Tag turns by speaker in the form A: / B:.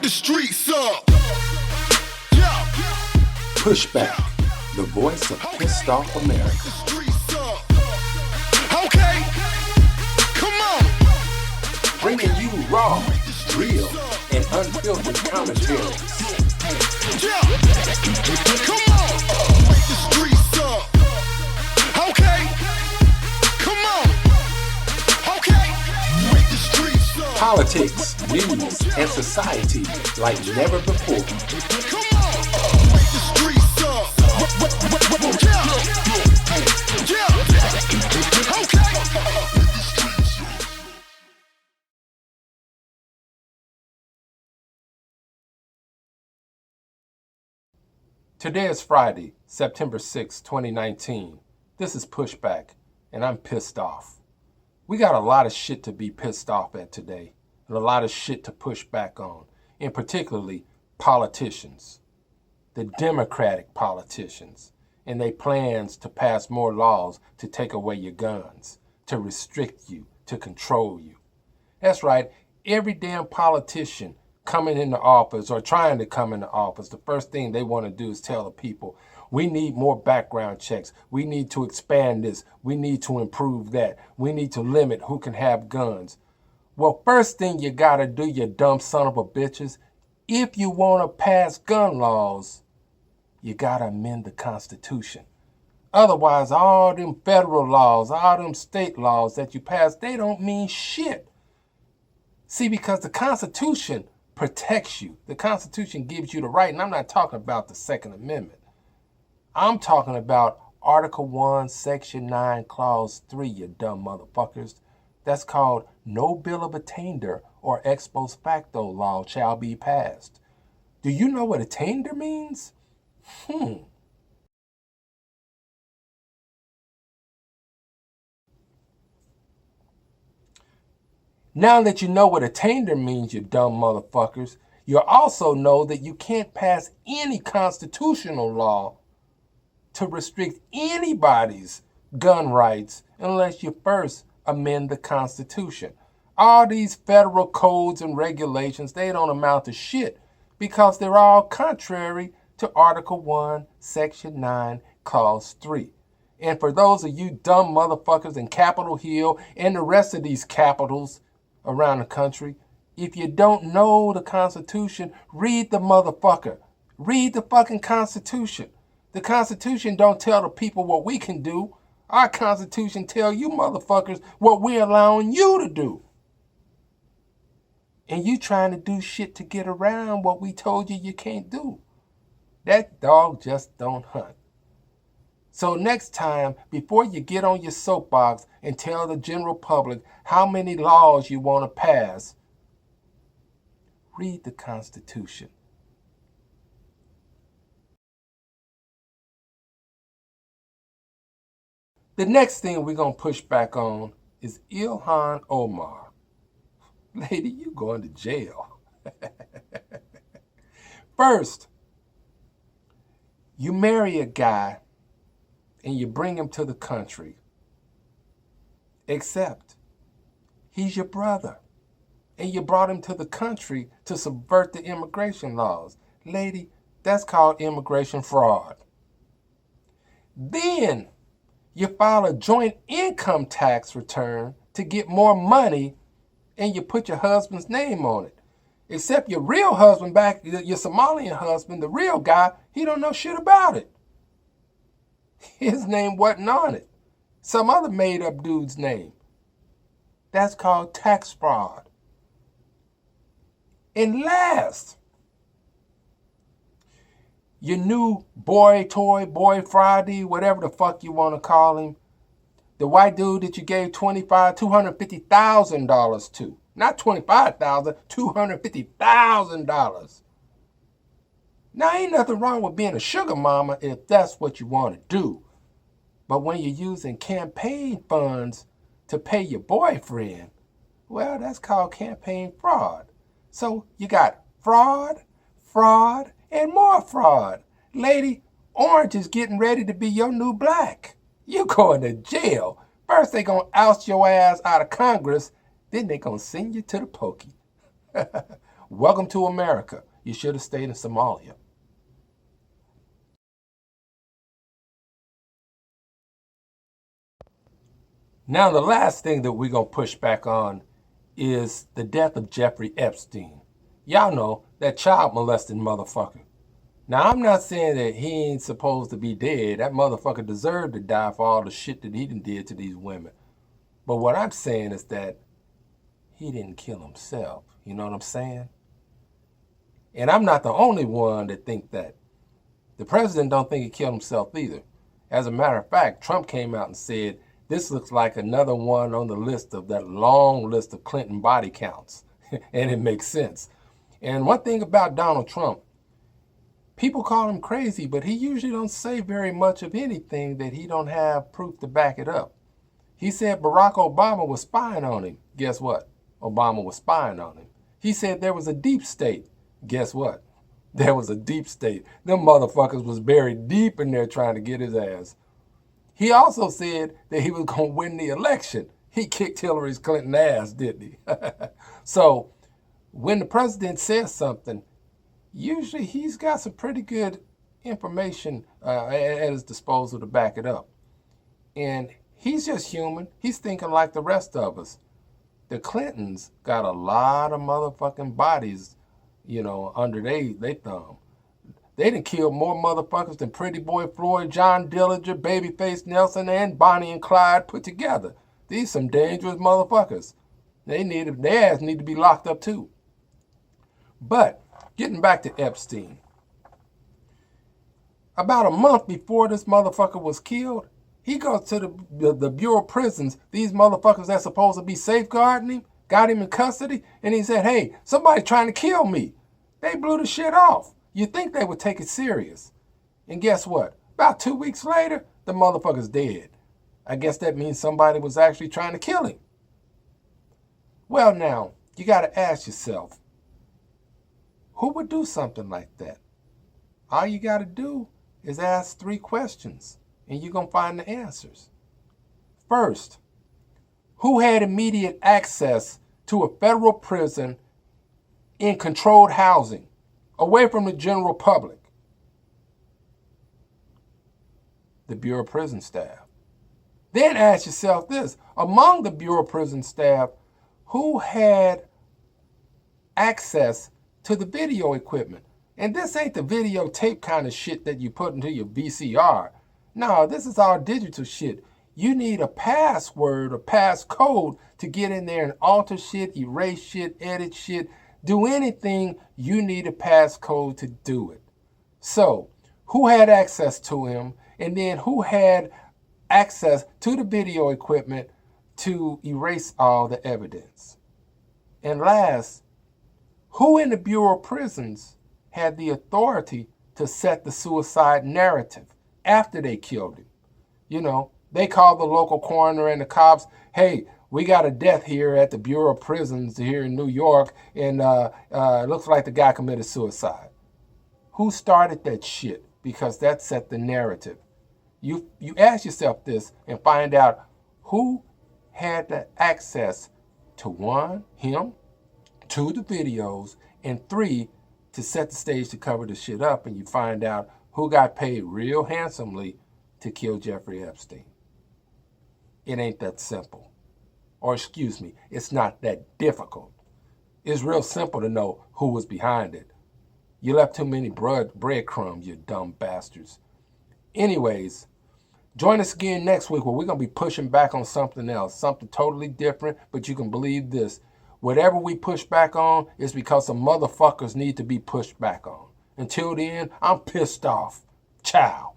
A: the streets up. Yeah.
B: PushBack, the voice of pissed off America.
A: The streets up. Okay. Come on.
B: Bringing you raw, real, and unfiltered commentary.
A: Yeah. Come on. The streets up. Okay. Come on. Okay. The streets up.
B: Politics, news, and society like never before.
A: Come on. The streets up. Yeah. Yeah. Okay.
B: Today is Friday, September 6, 2019. This is PushBack, and I'm pissed off. We got a lot of shit to be pissed off at today, and a lot of shit to push back on, and particularly politicians, the Democratic politicians, and their plans to pass more laws to take away your guns, to restrict you, to control you. That's right, every damn politician coming into office or trying to come into office, the first thing they want to do is tell the people, we need more background checks. We need to expand this. We need to improve that. We need to limit who can have guns. Well, first thing you got to do, you dumb son of a bitches, if you want to pass gun laws, you got to amend the Constitution. Otherwise, all them federal laws, all them state laws that you pass, they don't mean shit. See, because the Constitution protects you. The Constitution gives you the right, and I'm not talking about the Second Amendment. I'm talking about Article 1, Section 9, Clause 3, you dumb motherfuckers. That's called no bill of attainder or ex post facto law shall be passed. Do you know what attainder means? Now that you know what attainder means, you dumb motherfuckers, you also know that you can't pass any constitutional law to restrict anybody's gun rights unless you first amend the Constitution. All these federal codes and regulations, they don't amount to shit because they're all contrary to Article 1, Section 9, Clause 3. And for those of you dumb motherfuckers in Capitol Hill and the rest of these capitals around the country, if you don't know the Constitution, read the motherfucker. Read the fucking Constitution. The Constitution don't tell the people what we can do. Our Constitution tell you motherfuckers what we're allowing you to do. And you trying to do shit to get around what we told you can't do. That dog just don't hunt. So next time, before you get on your soapbox and tell the general public how many laws you want to pass, read the Constitution. The next thing we're going to push back on is Ilhan Omar. Lady, you going to jail. First, you marry a guy and you bring him to the country, except he's your brother, and you brought him to the country to subvert the immigration laws. Lady, that's called immigration fraud. Then you file a joint income tax return to get more money, and you put your husband's name on it. Except your real husband back, your Somalian husband, the real guy, he don't know shit about it. His name wasn't on it. Some other made-up dude's name. That's called tax fraud. And last, your new boy toy, boy Friday, whatever the fuck you want to call him, the white dude that you gave $250,000 to. Not $25,000, $250,000. Now, ain't nothing wrong with being a sugar mama if that's what you want to do. But when you're using campaign funds to pay your boyfriend, well, that's called campaign fraud. So you got fraud, fraud, and more fraud. Lady, orange is getting ready to be your new black. You going to jail. First they gonna oust your ass out of Congress, then they gonna send you to the pokey. welcome to America. You should have stayed in Somalia. Now, the last thing that we're going to push back on is the death of Jeffrey Epstein. Y'all know, that child molesting motherfucker. Now, I'm not saying that he ain't supposed to be dead. That motherfucker deserved to die for all the shit that he done did to these women. But what I'm saying is that he didn't kill himself. You know what I'm saying? And I'm not the only one that think that. The president don't think he killed himself either. As a matter of fact, Trump came out and said, this looks like another one on the list of that long list of Clinton body counts. And it makes sense. And one thing about Donald Trump, people call him crazy, but he usually don't say very much of anything that he don't have proof to back it up. He said Barack Obama was spying on him. Guess what? Obama was spying on him. He said there was a deep state. Guess what? There was a deep state. Them motherfuckers was buried deep in there trying to get his ass. He also said that he was going to win the election. He kicked Hillary Clinton's ass, didn't he? So when the president says something, usually he's got some pretty good information at his disposal to back it up. And he's just human. He's thinking like the rest of us. The Clintons got a lot of motherfucking bodies, you know, under they thumb. They done killed more motherfuckers than Pretty Boy Floyd, John Dillinger, Babyface Nelson, and Bonnie and Clyde put together. These some dangerous motherfuckers. Their ass need to be locked up too. But getting back to Epstein. About a month before this motherfucker was killed, he goes to the Bureau of Prisons. These motherfuckers that's supposed to be safeguarding him, got him in custody, and he said, hey, somebody trying to kill me. They blew the shit off. You think they would take it serious. And guess what? About 2 weeks later, the motherfucker's dead. I guess that means somebody was actually trying to kill him. Well, now, you got to ask yourself, who would do something like that? All you got to do is ask 3 questions, and you're going to find the answers. First, who had immediate access to a federal prison in controlled housing, away from the general public? The Bureau of Prison staff. Then ask yourself this, among the Bureau of Prison staff, who had access to the video equipment? And this ain't the videotape kind of shit that you put into your VCR. No, this is all digital shit. You need a password or passcode to get in there and alter shit, erase shit, edit shit, do anything. You need a passcode to do it. So, who had access to him? And then who had access to the video equipment to erase all the evidence? And last, who in the Bureau of Prisons had the authority to set the suicide narrative after they killed him? You know, they called the local coroner and the cops, hey, we got a death here at the Bureau of Prisons here in New York, and it looks like the guy committed suicide. Who started that shit? Because that set the narrative. You ask yourself this and find out who had the access to 1, him, 2, the videos, and 3, to set the stage to cover the shit up, and you find out who got paid real handsomely to kill Jeffrey Epstein. It ain't that simple. Or excuse me, it's not that difficult. It's real simple to know who was behind it. You left too many breadcrumbs, you dumb bastards. Anyways, join us again next week where we're going to be pushing back on something else, something totally different, but you can believe this. Whatever we push back on is because some motherfuckers need to be pushed back on. Until then, I'm pissed off. Ciao.